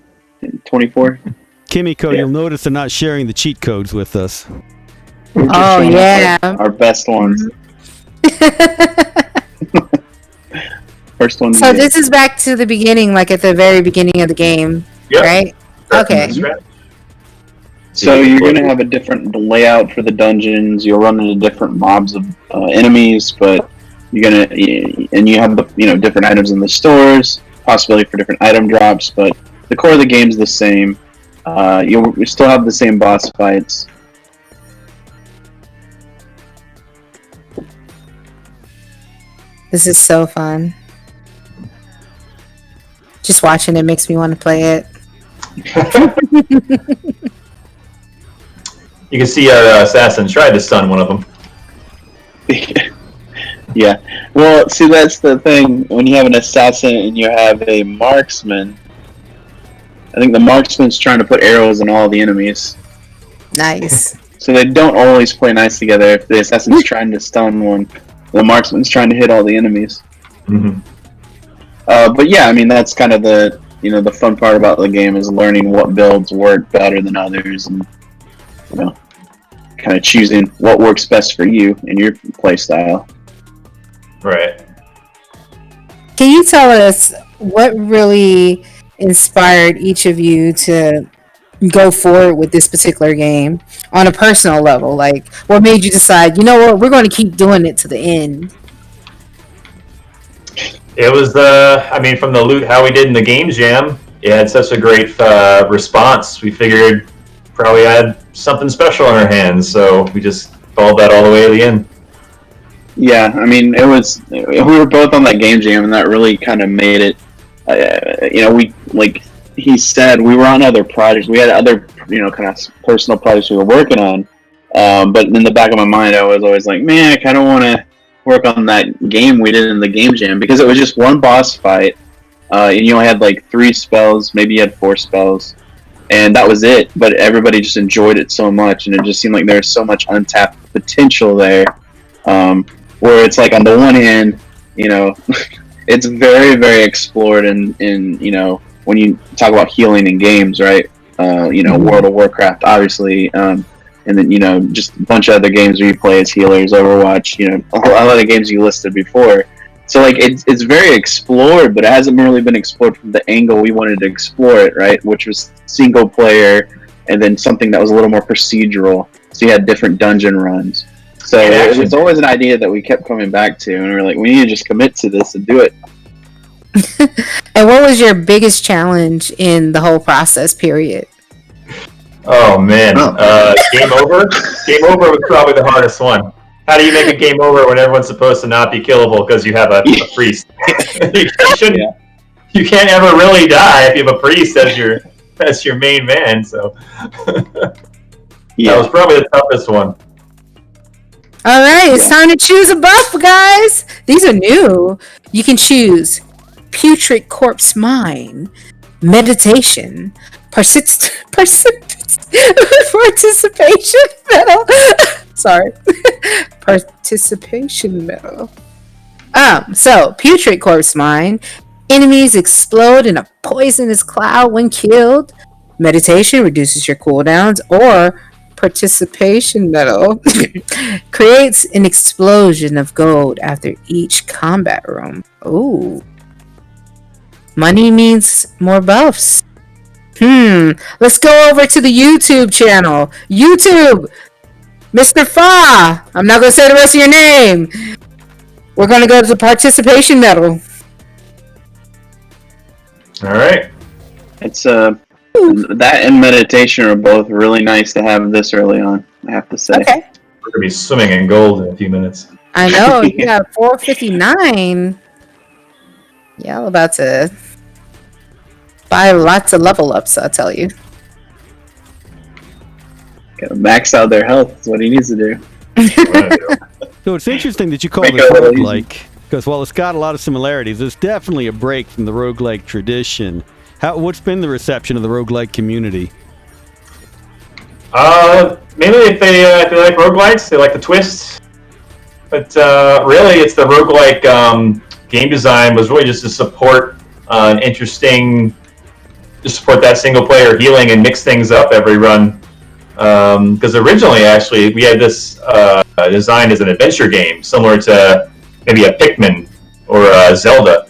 24. Kimmiko, you'll notice they're not sharing the cheat codes with us. Oh, yeah. Our best ones. First one. So this is back to the beginning, like at the very beginning of the game, right? Okay. So you're going to have a different layout for the dungeons. You'll run into different mobs of enemies, but you're and you have the different items in the stores, possibility for different item drops. But the core of the game's the same. You still have the same boss fights. This is so fun. Just watching it makes me want to play it. You can see our assassin tried to stun one of them. Yeah. Well, see, that's the thing. When you have an assassin and you have a marksman, I think the marksman's trying to put arrows in all the enemies. Nice. So they don't always play nice together. If the assassin's trying to stun one, the marksman's trying to hit all the enemies. Mm-hmm. But yeah, I mean, that's kind of the the fun part about the game is learning what builds work better than others, and kind of choosing what works best for you and your play style. Right. Can you tell us what really inspired each of you to go forward with this particular game on a personal level? Like, what made you decide, you know what, we're going to keep doing it to the end? It was from the loot, how we did in the game jam. It had such a great response. We figured probably had something special in our hands, so we just followed that all the way to the end. Yeah, I mean, we were both on that game jam, and that really kind of made it. We, like he said, we were on other projects. We had other, kind of personal projects we were working on. But in the back of my mind, I was always like, man, I kind of want to work on that game we did in the game jam, because it was just one boss fight, and you only had like 3 spells, maybe you had 4 spells, and that was it. But everybody just enjoyed it so much, and it just seemed like there was so much untapped potential there, where it's like, on the one hand, it's very, very explored in when you talk about healing in games, right? World of Warcraft, obviously, and then, just a bunch of other games where you play as healers, Overwatch, a lot of the games you listed before. So, like, it's very explored, but it hasn't really been explored from the angle we wanted to explore it, right? Which was single player, and then something that was a little more procedural. So you had different dungeon runs. So it's always an idea that we kept coming back to, and we were like, we need to just commit to this and do it. And what was your biggest challenge in the whole process period? Oh man, game over. Game over was probably the hardest one. How do you make a game over when everyone's supposed to not be killable because you have a priest? You can't ever really die if you have a priest as your main man. So that was probably the toughest one. All right, it's time to choose a buff, guys. These are new. You can choose Putrid Corpse Mine, Meditation, Participation Medal. Sorry. Participation Medal. So, Putrid Corpse Mine. Enemies explode in a poisonous cloud when killed. Meditation reduces your cooldowns. Or Participation Medal creates an explosion of gold after each combat room. Ooh. Money means more buffs. Let's go over to the YouTube channel. YouTube! Mr. Fa! I'm not going to say the rest of your name. We're going to go to the Participation Medal. Alright. It's that and meditation are both really nice to have this early on, I have to say. Okay. We're going to be swimming in gold in a few minutes. I know. You got 459. Yeah, I'm about to buy lots of level ups, I'll tell you. Gotta max out their health. That's what he needs to do. So it's interesting that you call it roguelike, because while it's got a lot of similarities, it's definitely a break from the roguelike tradition. What's been the reception of the roguelike community? Mainly if they like roguelikes, they like the twists. But really, it's the roguelike game design was really just to support an interesting, to support that single player healing and mix things up every run. Because originally, actually, we had this designed as an adventure game, similar to maybe a Pikmin or a Zelda.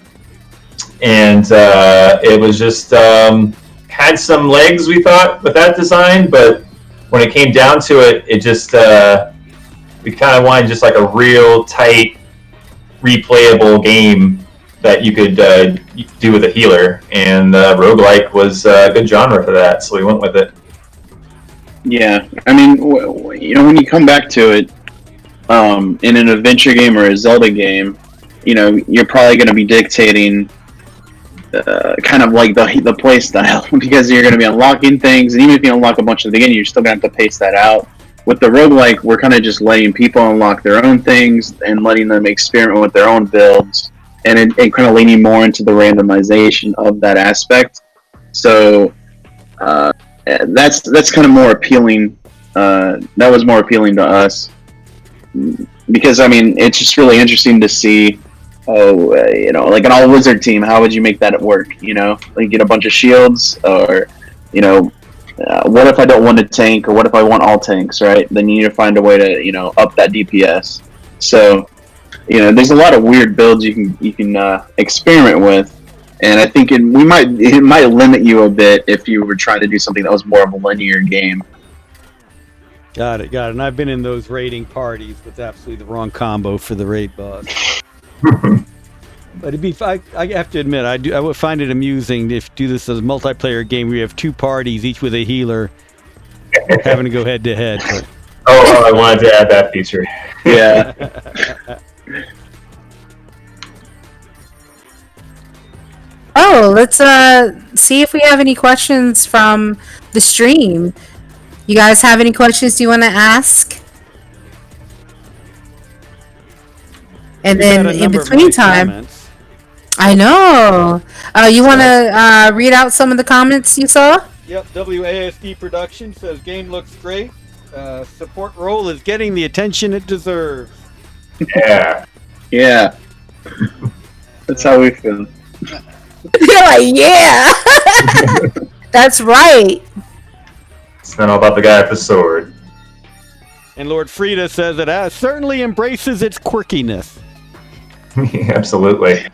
And it was just had some legs, we thought, with that design, but when it came down to it, it just we kind of wanted just like a real tight, replayable game that you could do with a healer, and roguelike was a good genre for that, so we went with it. Yeah, I mean, when you come back to it, in an adventure game or a Zelda game, you're probably going to be dictating kind of like the play style because you're going to be unlocking things, and even if you unlock a bunch at the beginning, you're still going to have to pace that out. With the roguelike, we're kind of just letting people unlock their own things and letting them experiment with their own builds, and kind of leaning more into the randomization of that aspect. So that's kind of more appealing. That was more appealing to us because, I mean, it's just really interesting to see. Like an all wizard team, how would you make that work? Like get a bunch of shields, or what if I don't want a tank, or what if I want all tanks, right? Then you need to find a way to up that DPS. So there's a lot of weird builds you can experiment with, and I think it might limit you a bit if you were trying to do something that was more of a linear game. Got it. And I've been in those raiding parties with absolutely the wrong combo for the raid boss. But I have to admit, I would find it amusing if you do this as a multiplayer game where you have two parties, each with a healer, having to go head to head. Oh, I wanted to add that feature. Yeah. Let's see if we have any questions from the stream. You guys have any questions you want to ask? And then in between time, comments. I know. You want to read out some of the comments you saw? Yep. WASD Production says game looks great. Support role is getting the attention it deserves. Yeah. Yeah. That's how we feel. You're like, yeah. That's right. It's not all about the guy with the sword. And Lord Frida says it certainly embraces its quirkiness. Absolutely.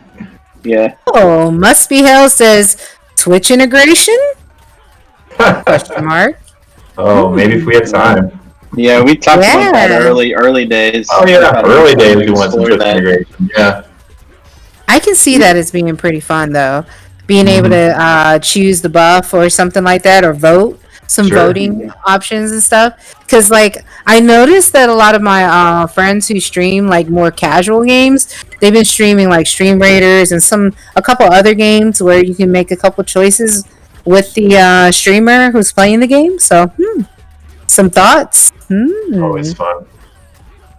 Yeah. Oh, Must Be Hell says Twitch integration? Question mark. Oh, maybe if we had time. Yeah, we talked about that early days. Oh yeah, early days we want some Twitch integration. Yeah. I can see that as being pretty fun, though. Being able to choose the buff or something like that, or vote. Some voting options and stuff. Because, like, I noticed that a lot of my friends who stream, like, more casual games, they've been streaming, like, Stream Raiders and a couple other games where you can make a couple choices with the streamer who's playing the game. So, some thoughts? Always fun.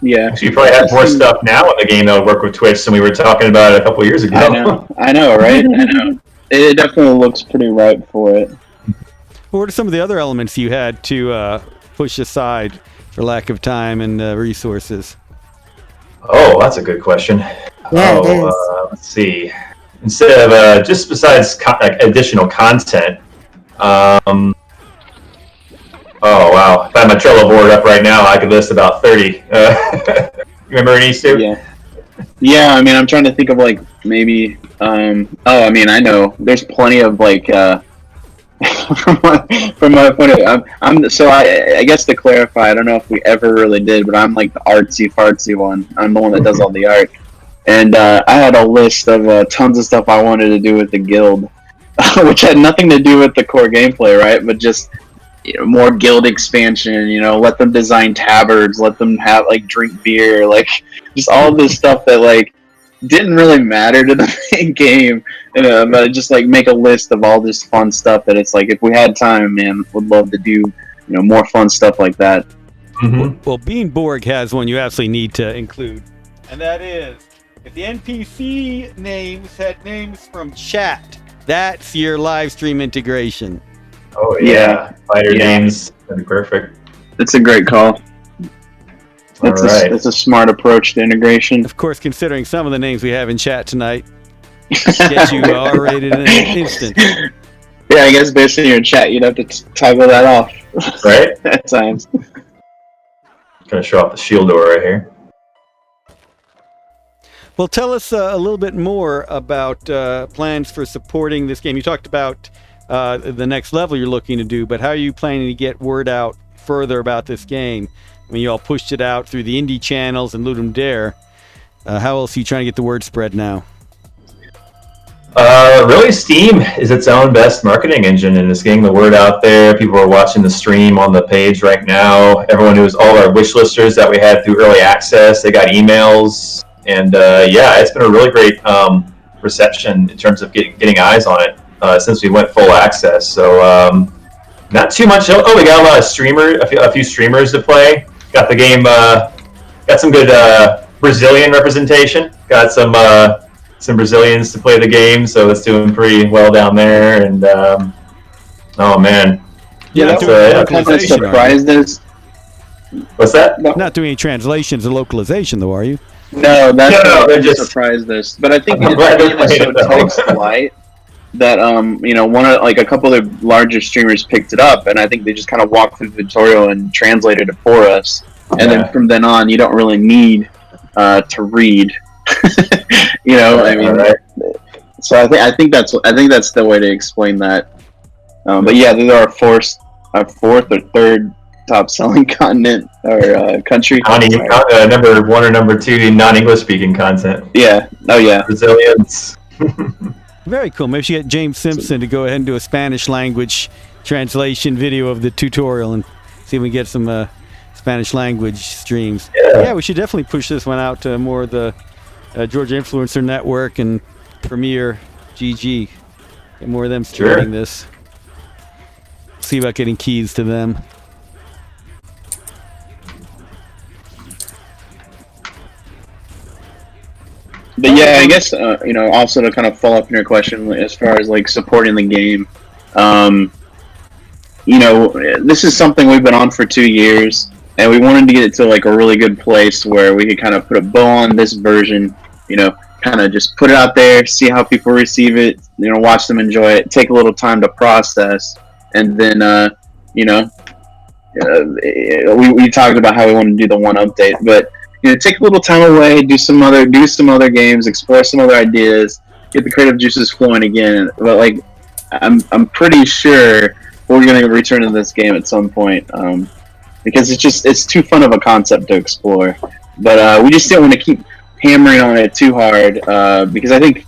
Yeah. So you probably have more stuff now in the game that would work with Twitch than we were talking about a couple years ago. I know, right? I know. It definitely looks pretty ripe for it. What are some of the other elements you had to push aside for lack of time and resources? Oh, that's a good question. Yeah, it is. Let's see. Instead of just besides additional content, oh wow! If I had my Trello board up right now, I could list about 30. Remember any, Stu? Yeah. I mean, I'm trying to think of like maybe. I mean, I know there's plenty of like. From my point of view, I'm so I guess to clarify, I don't know if we ever really did, but I'm like the artsy fartsy one. I'm the one that does all the art, and I had a list of tons of stuff I wanted to do with the guild, which had nothing to do with the core gameplay, right? But just more guild expansion. Let them design tabards, let them have like drink beer, like just all this stuff that like didn't really matter to the main game. But just like make a list of all this fun stuff that it's like if we had time, man, would love to do more fun stuff like that. Well, Bean Borg has one you absolutely need to include, and that is if the NPC names had names from chat. That's your live stream integration. Oh yeah. Fighter names, that'd be perfect. That's a great call. That's a smart approach to integration. Of course, considering some of the names we have in chat tonight, get you R-rated in an instant. Yeah, I guess based on your chat, you'd have to toggle that off. Right? At times. Gonna show off the shield door right here. Well, tell us a little bit more about plans for supporting this game. You talked about the next level you're looking to do, but how are you planning to get word out further about this game? I mean, you all pushed it out through the indie channels and Ludum Dare. How else are you trying to get the word spread now? Really, Steam is its own best marketing engine, and it's getting the word out there. People are watching the stream on the page right now. Everyone who's all our wish listers that we had through early access, they got emails, and it's been a really great reception in terms of getting eyes on it since we went full access. So not too much. Oh, we got a lot of a few streamers to play. Got the game. Got some good Brazilian representation. Got some Brazilians to play the game, so it's doing pretty well down there. And oh man, that surprised us. What's that? No. Not doing any translations or localization, though, are you? No, they're just surprised us. But I think it's so text light that one of like a couple of the larger streamers picked it up, and I think they just kind of walked through the tutorial and translated it for us. And then from then on, you don't really need to read. I mean, right. So I think that's the way to explain that. But yeah, these are our fourth or third top selling continent or country. Number one or number two in non-English speaking content. Yeah. Oh yeah. Brazilians. Very cool. Maybe you get James Simpson to go ahead and do a Spanish language translation video of the tutorial and see if we can get some Spanish language streams. Yeah, we should definitely push this one out to more of the Georgia Influencer Network and Premiere GG. Get more of them streaming this. See about getting keys to them. But yeah, I guess also to kind of follow up on your question as far as like supporting the game, this is something we've been on for 2 years, and we wanted to get it to like a really good place where we could kind of put a bow on this version, kind of just put it out there, see how people receive it, watch them enjoy it, take a little time to process, and then we talked about how we want to do the one update, but take a little time away, do some other games, explore some other ideas, get the creative juices flowing again. But like, I'm pretty sure we're gonna return to this game at some point. because it's too fun of a concept to explore. But we just didn't want to keep hammering on it too hard because I think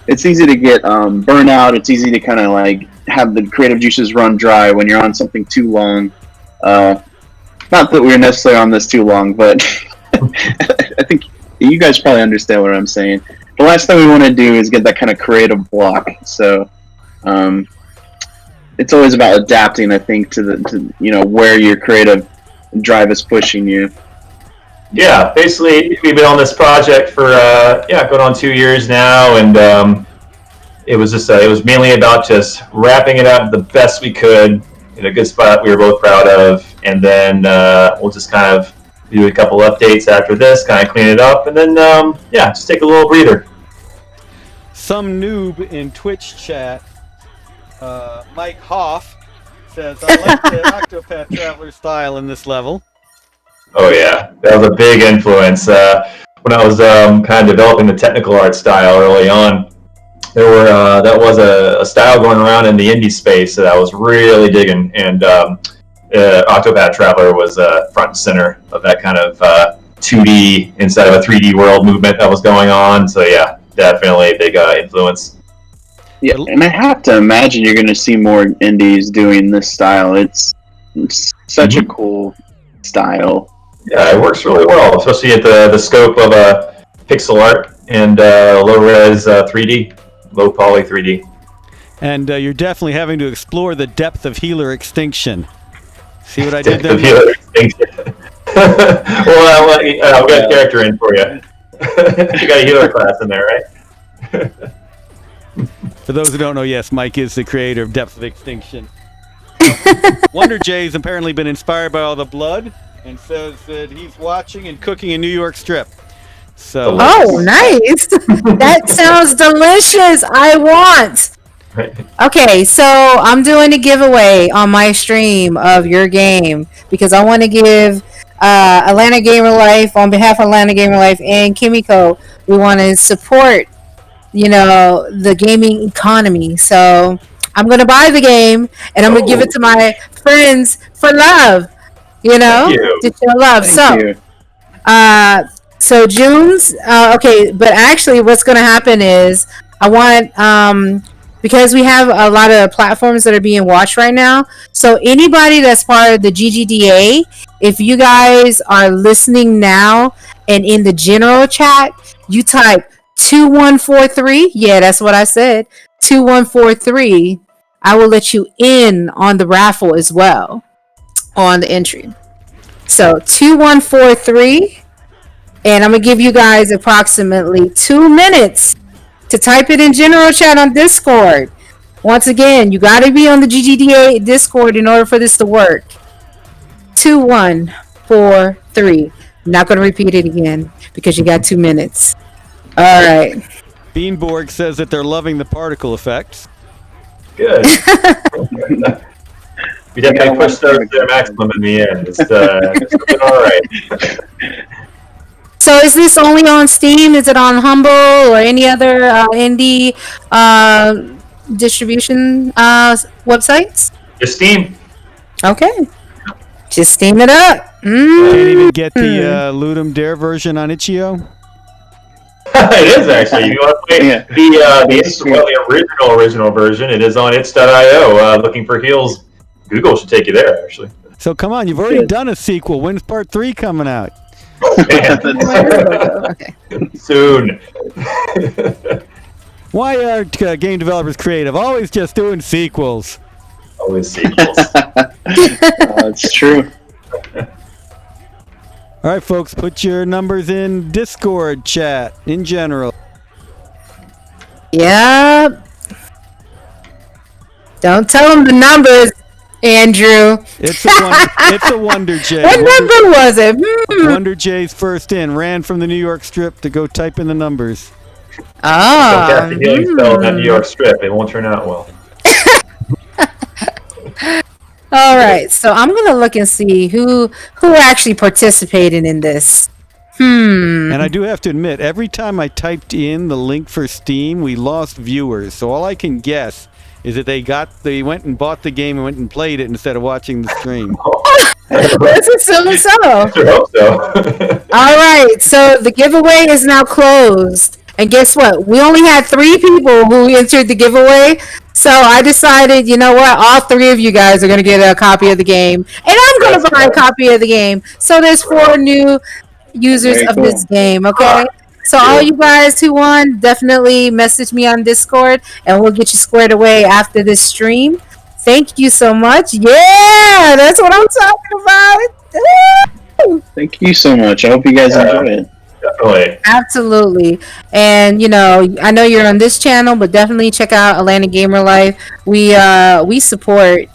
it's easy to get burnout. It's easy to kind of like have the creative juices run dry when you're on something too long. Not that we were necessarily on this too long, but I think you guys probably understand what I'm saying. The last thing we want to do is get that kind of creative block. So it's always about adapting, I think, to where your creative drive is pushing you. Yeah, basically, we've been on this project for going on 2 years now, and it was mainly about just wrapping it up the best we could in a good spot we were both proud of, and then we'll just kind of do a couple updates after this, kind of clean it up, and then just take a little breather. Some noob in Twitch chat, Mike Hoff, says, I like the Octopath Traveler style in this level. Oh yeah, that was a big influence. When I was kind of developing the technical art style early on, that was a style going around in the indie space that I was really digging, and Octopath Traveler was front and center of that kind of 2D instead of a 3D world movement that was going on. So yeah, definitely a big influence. Yeah, and I have to imagine you're going to see more indies doing this style. It's such a cool style. Yeah, it works really well, especially at the scope of pixel art and low-res 3D, low-poly 3D. And you're definitely having to explore the depth of healer extinction. See what I did there? Depth of healer extinction. Well, I'll get a character in for you. You got a healer class in there, right? For those who don't know, yes, Mike is the creator of Depth of Extinction. Wonder Jay's apparently been inspired by all the blood, and says that he's watching and cooking a New York strip. So. Oh, nice! That sounds delicious. I want. Okay, so I'm doing a giveaway on my stream of your game because I want to give Atlanta Gamer Life, on behalf of Atlanta Gamer Life and Kimmiko, we want to support, the gaming economy. So I'm going to buy the game and I'm going to give it to my friends for love. To show love. So June's okay, but actually what's going to happen is I want because we have a lot of platforms that are being watched right now. So anybody that's part of the GGDA, if you guys are listening now and in the general chat, you type 2143. Yeah, that's what I said. 2143. I will let you in on the raffle as well. On the entry. So 2143, and I'm gonna give you guys approximately 2 minutes to type it in general chat on Discord. Once again, you gotta be on the GGDA Discord in order for this to work. 2143. I'm not gonna repeat it again because you got 2 minutes. All right. Beanborg says that they're loving the particle effects. Good. We definitely pushed those to their maximum in the end. It's been all right. So is this only on Steam? Is it on Humble or any other indie distribution websites? Just Steam. Okay. Just Steam it up. Can't even get the Ludum Dare version on itch.io? It is actually. You want to play the original version? It is on itch.io. Looking for heels. Google should take you there, actually. So come on, you've already done a sequel. When's part 3 coming out? Okay. Soon. Why are game developers creative? Always just doing sequels. Always sequels. It's true. All right, folks, put your numbers in Discord chat in general. Yep. Don't tell them the numbers, Andrew. It's a Wonder Jay. What number was it? Wonder Jay's first in. Ran from the New York strip to go type in the numbers. Don't cast the healing spell in that New York strip. It won't turn out well. All right, so I'm gonna look and see who actually participated in this. And I do have to admit, every time I typed in the link for Steam, we lost viewers. So all I can guess is that they went and bought the game and went and played it instead of watching the stream. Let's assume so. I sure hope so. All right, so the giveaway is now closed. And guess what? We only had 3 people who entered the giveaway. So I decided, you know what? All 3 of you guys are going to get a copy of the game. And I'm going to buy a copy of the game. So there's 4 new users Very of cool. this game, okay? So all you guys who won, definitely message me on Discord. And we'll get you squared away after this stream. Thank you so much. Yeah, that's what I'm talking about. Woo! Thank you so much. I hope you guys enjoy it. Definitely. Absolutely. And you know, I know you're on this channel, but definitely check out Atlanta Gamer Life. We support,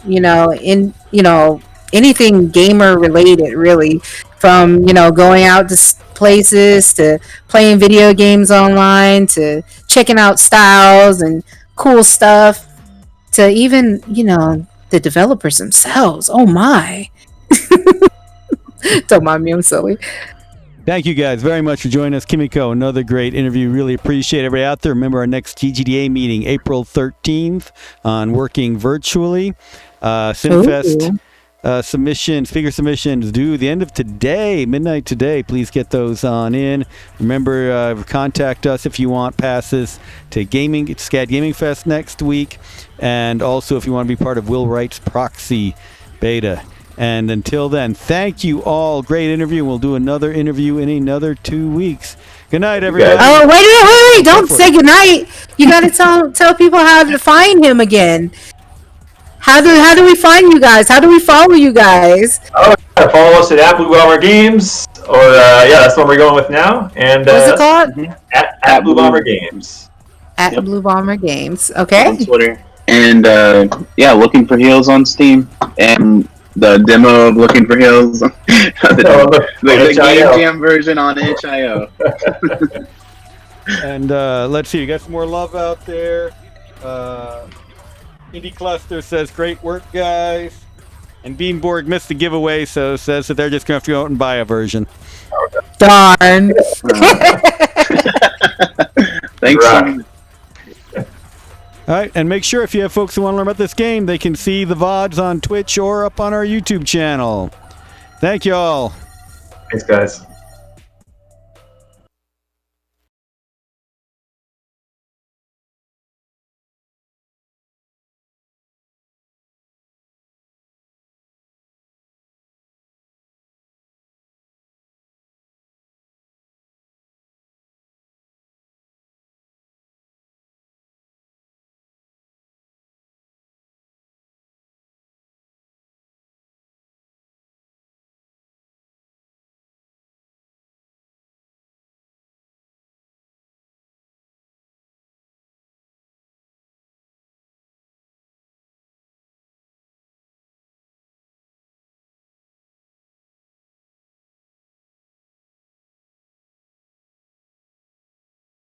anything gamer related, really, from, going out to places to playing video games online to checking out styles and cool stuff to even, the developers themselves. Oh my. Don't mind me, I'm silly. Thank you guys very much for joining us. Kimmiko, another great interview. Really appreciate everybody out there. Remember our next GGDA meeting, April 13th on Working Virtually. Sinfest speaker submissions due the end of today, midnight today. Please get those on in. Remember, contact us if you want passes to SCAD Gaming Fest next week. And also if you want to be part of Will Wright's Proxy Beta. And until then, thank you all. Great interview. We'll do another interview in another 2 weeks. Good night, everybody. Oh, wait. Don't say goodnight. You got to tell people how to find him again. How do we find you guys? How do we follow you guys? Oh, follow us at Blue Bomber Games. Or, that's the one we're going with now. And What's it called? At Blue Bomber Games. At Blue Bomber Games. Okay. On Twitter. And, Looking for Heels on Steam. And the demo of Looking for Heels. the Game Jam version on itch.io. And let's see, you got some more love out there. Indie Cluster says, great work, guys. And Beanborg missed the giveaway, so says that they're just going to have to go out and buy a version. Darn. Thanks. All right, and make sure if you have folks who want to learn about this game, they can see the VODs on Twitch or up on our YouTube channel. Thank you all. Thanks, guys.